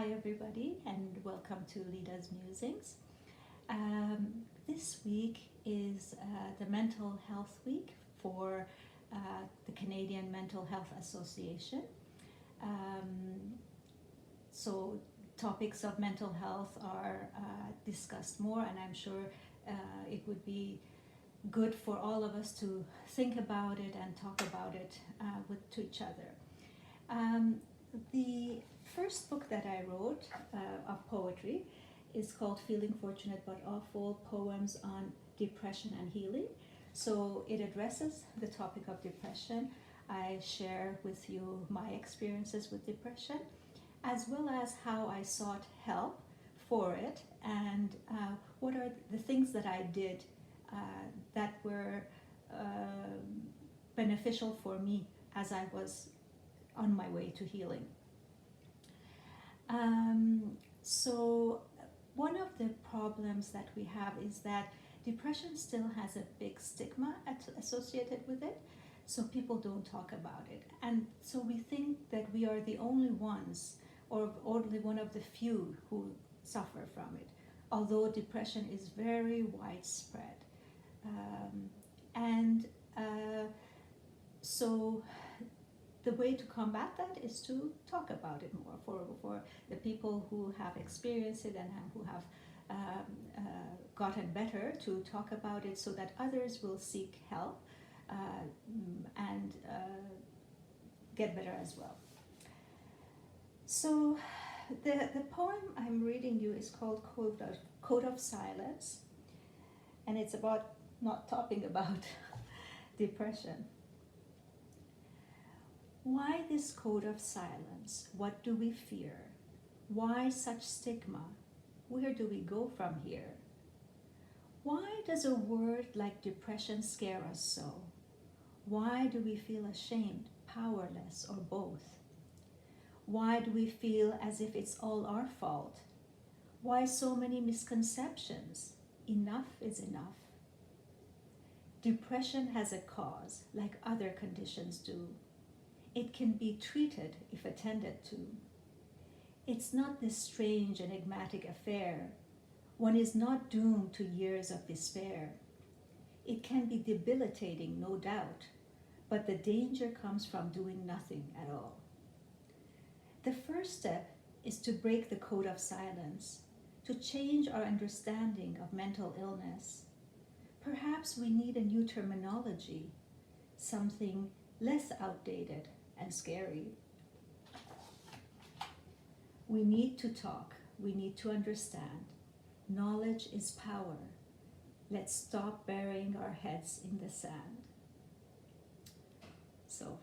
Hi, everybody, and welcome to Lida's Musings. This week is the Mental Health Week for the Canadian Mental Health Association. So, topics of mental health are discussed more, and I'm sure it would be good for all of us to think about it and talk about it to each other. The first book that I wrote of poetry is called Feeling Fortunate But Awful, Poems on Depression and Healing. So it addresses the topic of depression. I share with you my experiences with depression, as well as how I sought help for it, and what are the things that I did that were beneficial for me as I was on my way to healing. So one of the problems that we have is that depression still has a big stigma associated with it, so people don't talk about it. And so we think that we are the only ones, or only one of the few who suffer from it, although depression is very widespread. So the way to combat that is to talk about it more for the people who have experienced it and who have gotten better, to talk about it so that others will seek help and get better as well. So the poem I'm reading you is called Code of Silence, and it's about not talking about depression. Why this code of silence? What do we fear? Why such stigma? Where do we go from here? Why does a word like depression scare us so? Why do we feel ashamed, powerless, or both? Why do we feel as if it's all our fault? Why so many misconceptions? Enough is enough. Depression has a cause, like other conditions do. It can be treated if attended to. It's not this strange, enigmatic affair. One is not doomed to years of despair. It can be debilitating, no doubt, but the danger comes from doing nothing at all. The first step is to break the code of silence, to change our understanding of mental illness. Perhaps we need a new terminology, something less outdated and scary. We need to talk. We need to understand. Knowledge is power. Let's stop burying our heads in the sand. So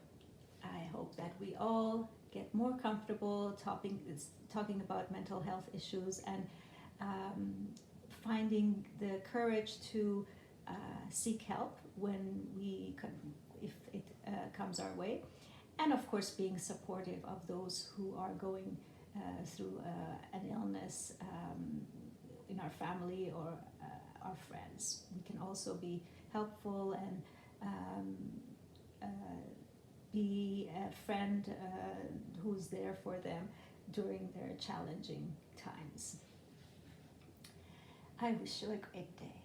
I hope that we all get more comfortable talking about mental health issues and finding the courage to seek help if it comes our way, and of course being supportive of those who are going through an illness in our family or our friends. We can also be helpful and be a friend who's there for them during their challenging times. I wish you a great day.